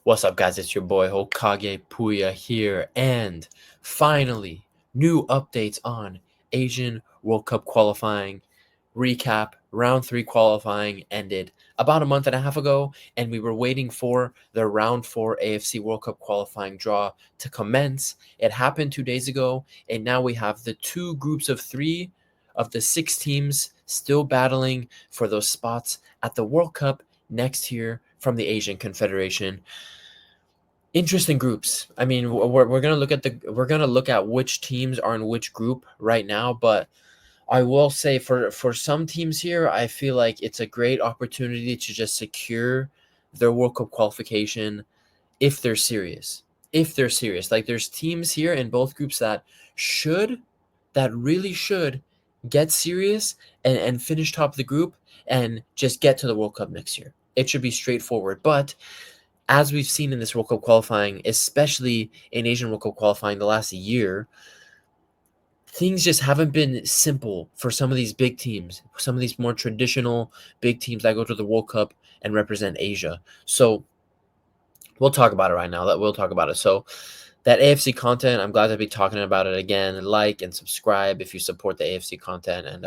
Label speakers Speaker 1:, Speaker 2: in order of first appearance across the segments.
Speaker 1: What's up, guys? It's your boy Hokage Puya here, and finally, new updates on Asian World Cup qualifying. Recap: Round 3 qualifying ended about a month and a half ago, and we were waiting for the Round 4 AFC World Cup qualifying draw to commence. It happened 2 days ago, and now we have the two groups of 3 of the 6 teams still battling for those spots at the World Cup next year from the Asian Confederation. Interesting groups. I mean, we're gonna look at which teams are in which group right now, but I will say for some teams here, I feel like it's a great opportunity to just secure their World Cup qualification if they're serious. If they're serious, like there's teams here in both groups that really should get serious and finish top of the group and just get to the World Cup next year. It should be straightforward, but as we've seen in this World Cup qualifying, especially in Asian World Cup qualifying the last year, things just haven't been simple for some of these big teams, some of these more traditional big teams that go to the World Cup and represent Asia. So we'll talk about it right now. We'll talk about it. So that AFC content, I'm glad to be talking about it again. Like and subscribe if you support the AFC content. And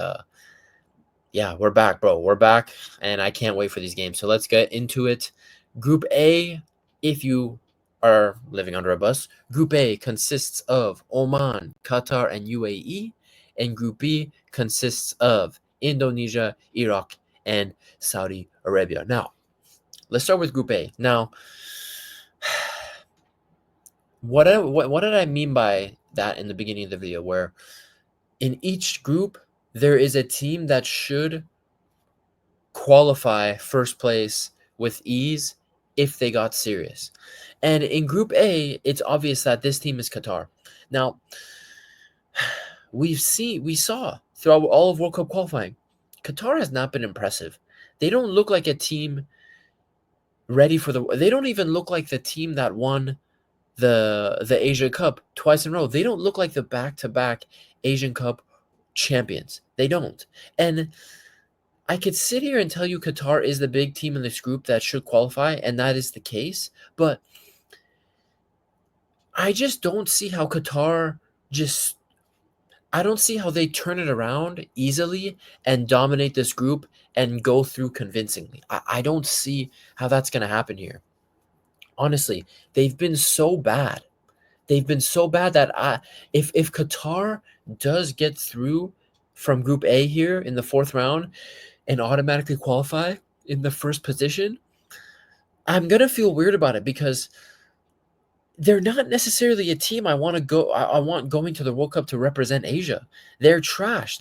Speaker 1: yeah, we're back, bro. We're back, and I can't wait for these games. So let's get into it. Group A, if you are living under a bus, Group A consists of Oman, Qatar, and UAE, and Group B consists of Indonesia, Iraq, and Saudi Arabia. Now, let's start with Group A. Now, what did I mean by that in the beginning of the video, where in each group, there is a team that should qualify first place with ease if they got serious. And in Group A, it's obvious that this team is Qatar. Now, we saw throughout all of World Cup qualifying, Qatar has not been impressive. They don't look like a team ready for they don't even look like the team that won the Asia Cup twice in a row. They don't look like the back-to-back Asian Cup champions. They don't. And I could sit here and tell you Qatar is the big team in this group that should qualify, and that is the case. But I just don't see how I don't see how they turn it around easily and dominate this group and go through convincingly. I don't see how that's going to happen here. Honestly, they've been so bad. They've been so bad that if Qatar does get through from Group A here in the 4th round and automatically qualify in the first position, I'm going to feel weird about it because they're not necessarily a team I want going to the World Cup to represent Asia. They're trash.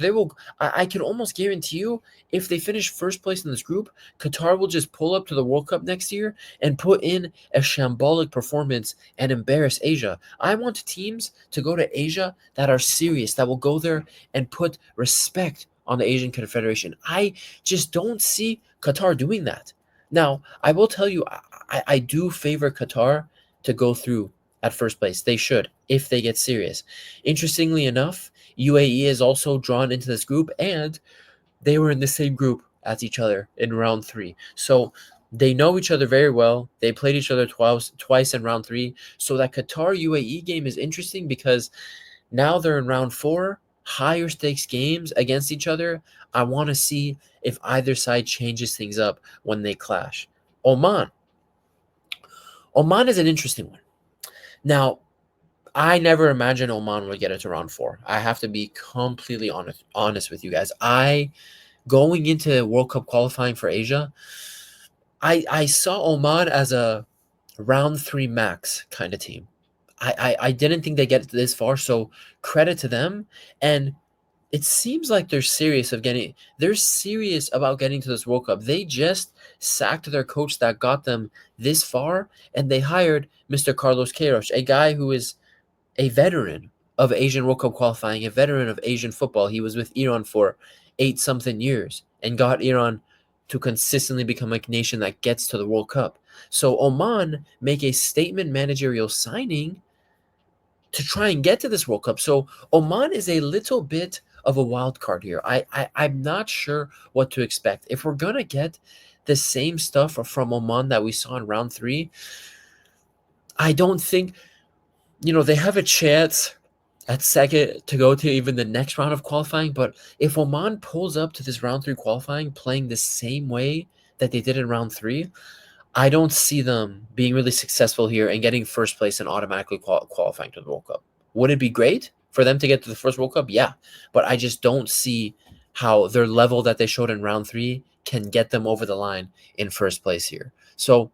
Speaker 1: I can almost guarantee you, if they finish first place in this group, Qatar will just pull up to the World Cup next year and put in a shambolic performance and embarrass Asia. I want teams to go to Asia that are serious, that will go there and put respect on the Asian Confederation. I just don't see Qatar doing that. Now, I will tell you, I do favor Qatar to go through at first place. They should, if they get serious. Interestingly enough, UAE is also drawn into this group, and they were in the same group as each other in round 3. So they know each other very well. They played each other twice in round 3. So that Qatar UAE game is interesting because now they're in round 4, higher stakes games against each other. I want to see if either side changes things up when they clash. Oman is an interesting one. Now, I never imagined Oman would get it to round 4. I have to be completely honest with you guys. Going into World Cup qualifying for Asia, I saw Oman as a round 3 max kind of team. I didn't think they'd get this far, so credit to them. And it seems like they're serious about getting to this World Cup. They just sacked their coach that got them this far, and they hired Mr. Carlos Queiroz, a guy who is a veteran of Asian World Cup qualifying, a veteran of Asian football. He was with Iran for 8-something years and got Iran to consistently become a nation that gets to the World Cup. So Oman make a statement managerial signing to try and get to this World Cup. So Oman is a little bit of a wild card here. I'm not sure what to expect. If we're going to get the same stuff from Oman that we saw in round 3, I don't think, they have a chance at second to go to even the next round of qualifying. But if Oman pulls up to this round 3 qualifying playing the same way that they did in round 3, I don't see them being really successful here and getting first place and automatically qualifying to the World Cup. Would it be great for them to get to the first World Cup? Yeah. But I just don't see how their level that they showed in round 3 can get them over the line in first place here. So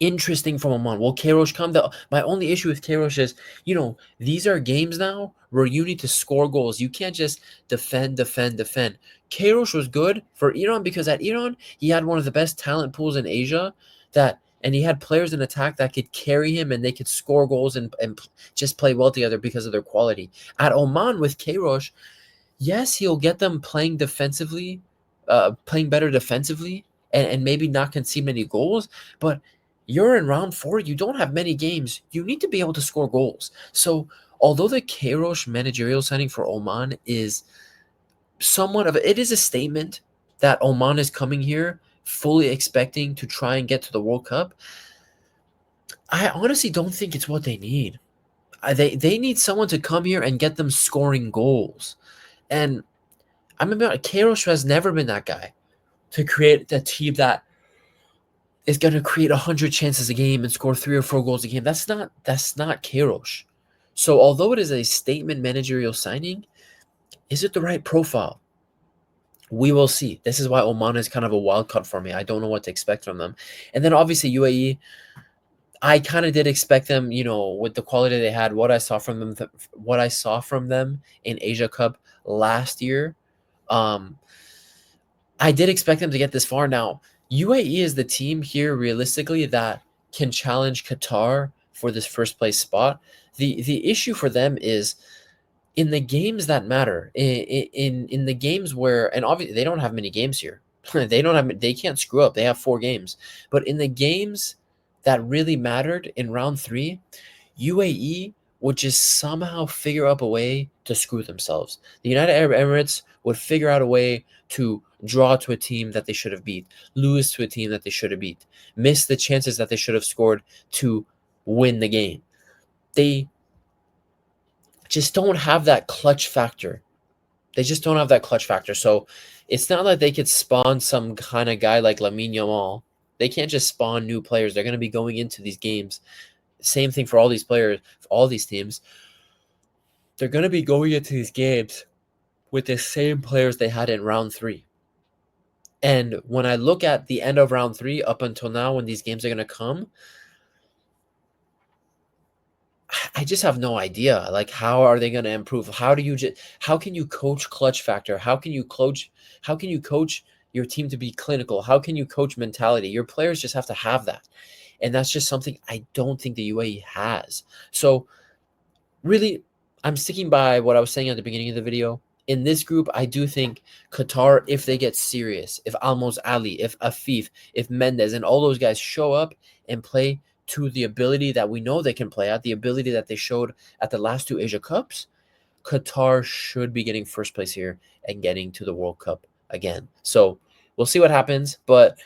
Speaker 1: interesting from Oman. Will Queiroz come? My only issue with Queiroz is, these are games now where you need to score goals. You can't just defend, defend, defend. Queiroz was good for Iran because at Iran, he had one of the best talent pools in Asia and he had players in attack that could carry him and they could score goals and just play well together because of their quality. At Oman with Queiroz, yes, he'll get them playing defensively, playing better defensively, and maybe not concede many goals, but you're in round 4. You don't have many games. You need to be able to score goals. So, although the Queiroz managerial signing for Oman is it is a statement that Oman is coming here fully expecting to try and get to the World Cup. I honestly don't think it's what they need. They need someone to come here and get them scoring goals. And I remember Queiroz has never been that guy to create a team that is going to create 100 chances a game and score 3 or 4 goals a game. That's not Queiroz. So although it is a statement managerial signing, is it the right profile? We will see. This is why Oman is kind of a wild card for me. I don't know what to expect from them. And then obviously UAE, I kind of did expect them, with the quality they had, what I saw from them in Asia Cup last year. I did expect them to get this far. Now, UAE is the team here realistically that can challenge Qatar for this first place spot. The issue for them is in the games that matter, in the games where, and obviously they don't have many games here. They can't screw up. They have 4 games. But in the games that really mattered in round 3, UAE would just somehow figure out a way to screw themselves. The United Arab Emirates would figure out a way to draw to a team that they should have beat, lose to a team that they should have beat, miss the chances that they should have scored to win the game. They just don't have that clutch factor. So it's not like they could spawn some kind of guy like Lamine Yamal. They can't just spawn new players. They're going to be going into these games. Same thing for all these players, for all these teams. They're going to be going into these games with the same players they had in round 3. And when I look at the end of round 3 up until now, when these games are going to come, I just have no idea. Like, how are they going to improve? How can you coach clutch factor? How can you coach your team to be clinical? How can you coach mentality? Your players just have to have that. And that's just something I don't think the UAE has. So really, I'm sticking by what I was saying at the beginning of the video. In this group, I do think Qatar, if they get serious, if Almos Ali, if Afif, if Mendes, and all those guys show up and play to the ability that we know they can play at, the ability that they showed at the last 2 Asia Cups, Qatar should be getting first place here and getting to the World Cup again. So we'll see what happens. But,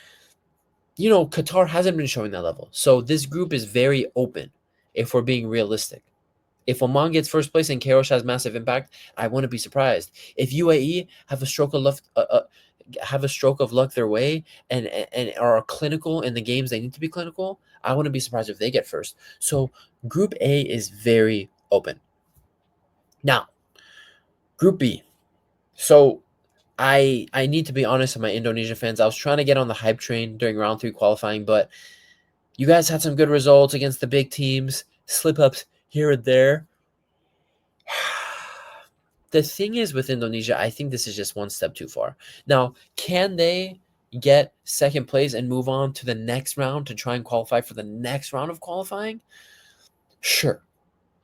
Speaker 1: Qatar hasn't been showing that level. So this group is very open if we're being realistic. If Oman gets first place and Queiroz has massive impact, I wouldn't be surprised. If UAE have a stroke of luck their way and are clinical in the games they need to be clinical, I wouldn't be surprised if they get first. So Group A is very open. Now, Group B. So I need to be honest with my Indonesian fans. I was trying to get on the hype train during round 3 qualifying, but you guys had some good results against the big teams, slip-ups here and there. The thing is with Indonesia, I think this is just one step too far. Now, can they get second place and move on to the next round to try and qualify for the next round of qualifying? Sure.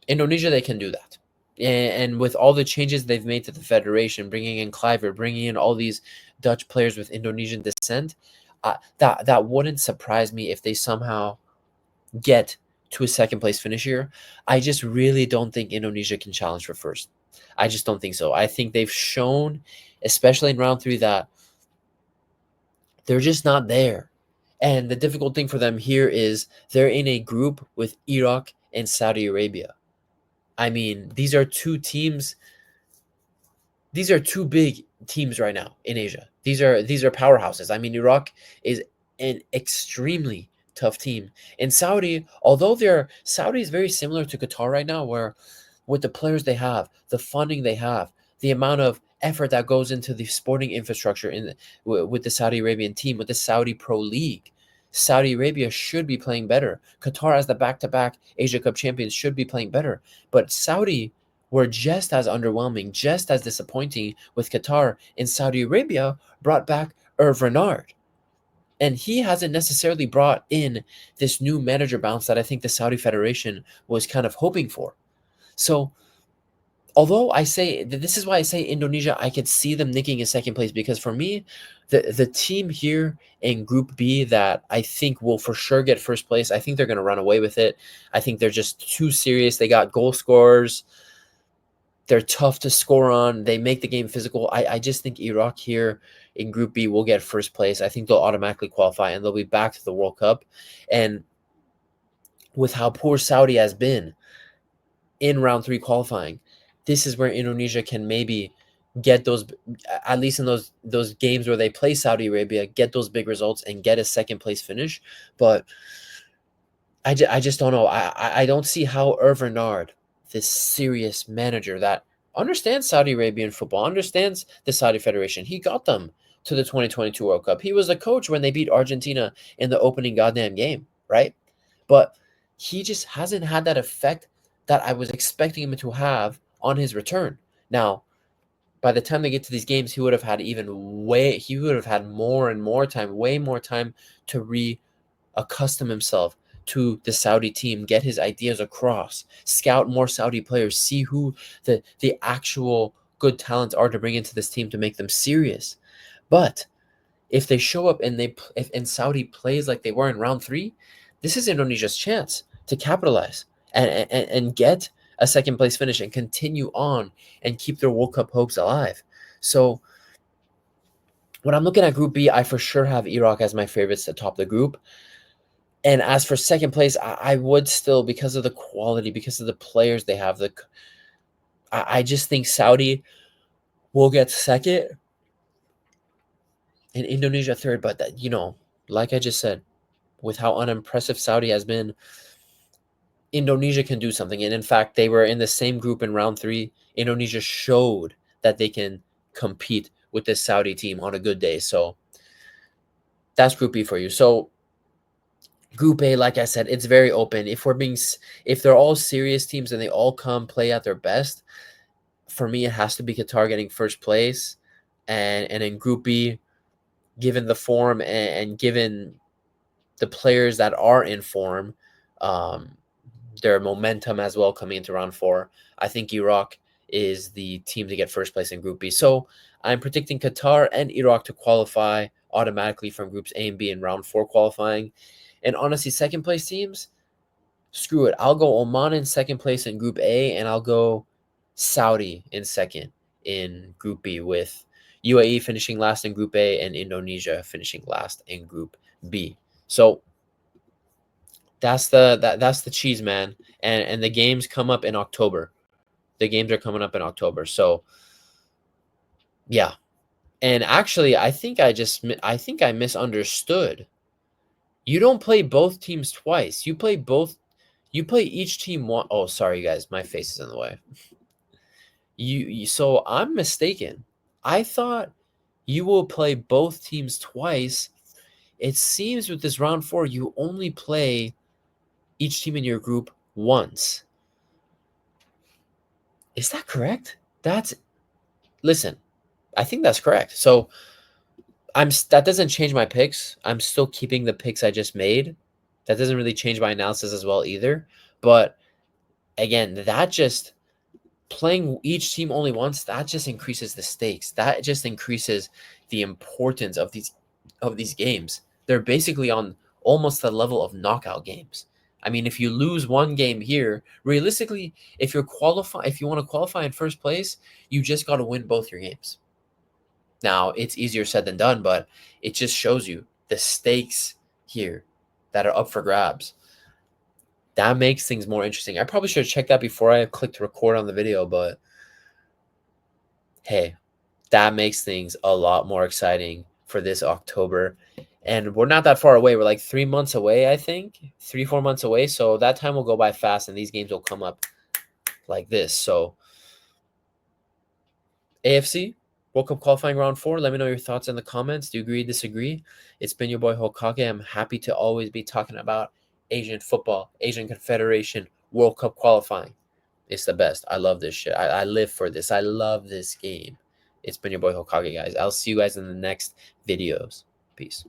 Speaker 1: Indonesia, they can do that. And with all the changes they've made to the federation, bringing in Kluivert, bringing in all these Dutch players with Indonesian descent, that wouldn't surprise me if they somehow get to a second place finish here. I just really don't think Indonesia can challenge for first. I just don't think so. I think they've shown, especially in round 3, that they're just not there. And the difficult thing for them here is they're in a group with Iraq and Saudi Arabia. I mean, these are two big teams right now in Asia. These are powerhouses. I mean, Iraq is an extremely tough team. And although Saudi is very similar to Qatar right now, where with the players they have, the funding they have, the amount of effort that goes into the sporting infrastructure with the Saudi Arabian team, with the Saudi Pro League. Saudi Arabia should be playing better. Qatar, as the back-to-back Asia Cup champions, should be playing better. But Saudi were just as underwhelming, just as disappointing with Qatar. And Saudi Arabia brought back Hervé Renard. And he hasn't necessarily brought in this new manager bounce that I think the Saudi Federation was kind of hoping for. So, although this is why I say Indonesia, I could see them nicking a second place, because for me, the team here in Group B that I think will for sure get first place, I think they're going to run away with it. I think they're just too serious. They got goal scorers. They're tough to score on. They make the game physical. I just think Iraq here in Group B will get first place. I think they'll automatically qualify and they'll be back to the World Cup. And with how poor Saudi has been in round 3 qualifying, this is where Indonesia can maybe get those, at least in those games where they play Saudi Arabia, get those big results and get a second place finish. But I just don't know. I don't see how Hervé Renard, this serious manager that understands Saudi Arabian football, understands the Saudi Federation. He got them to the 2022 World Cup. He was a coach when they beat Argentina in the opening goddamn game, right? But he just hasn't had that effect that I was expecting him to have on his return. Now, by the time they get to these games, he would have had more and more time, way more time to reaccustom himself to the Saudi team, get his ideas across, scout more Saudi players, see who the actual good talents are to bring into this team to make them serious. But if they show up and if Saudi plays like they were in round 3, this is Indonesia's chance to capitalize and get a second place finish and continue on and keep their World Cup hopes alive. So when I'm looking at Group B, I for sure have Iraq as my favorites to top the group. And as for second place, I would still, because of the quality, because of the players they have, I just think Saudi will get second and Indonesia third. But that, like I just said, with how unimpressive Saudi has been, Indonesia can do something. And in fact, they were in the same group in round 3. Indonesia showed that they can compete with this Saudi team on a good day. So that's Group B for you. So Group A, like I said, it's very open. If they're all serious teams and they all come play at their best, for me, it has to be Qatar getting first place. And in Group B, given the form and given the players that are in form, their momentum as well coming into round 4, I think Iraq is the team to get first place in Group B. So I'm predicting Qatar and Iraq to qualify automatically from Groups A and B in round 4 qualifying. And honestly, second place teams, screw it. I'll go Oman in second place in Group A, and I'll go Saudi in second in Group B, with UAE finishing last in Group A and Indonesia finishing last in Group B. So that's the cheese, man. And the games come up in October. The games are coming up in October. So yeah. And actually, I think I misunderstood. You don't play both teams twice. You play each team one. Oh, sorry guys, my face is in the way. So I'm mistaken. I thought you will play both teams twice. It seems with this round 4, you only play each team in your group once. Is that correct? Listen, I think that's correct. So that doesn't change my picks. I'm still keeping the picks I just made. That doesn't really change my analysis as well either. But again, that just playing each team only once, that just increases the stakes. That just increases the importance of these games. They're basically on almost the level of knockout games. I mean, if you lose one game here, realistically, if you want to qualify in first place, you just got to win both your games. Now, it's easier said than done, but it just shows you the stakes here that are up for grabs. That makes things more interesting. I probably should have checked that before I clicked record on the video, but hey, that makes things a lot more exciting for this October. And we're not that far away. We're like 3 months away, I think. 3, 4 months away. So that time will go by fast and these games will come up like this. So AFC World Cup qualifying round 4. Let me know your thoughts in the comments. Do you agree, disagree? It's been your boy Hokage. I'm happy to always be talking about Asian football, Asian Confederation, World Cup qualifying. It's the best. I love this shit. I live for this. I love this game. It's been your boy Hokage, guys. I'll see you guys in the next videos. Peace.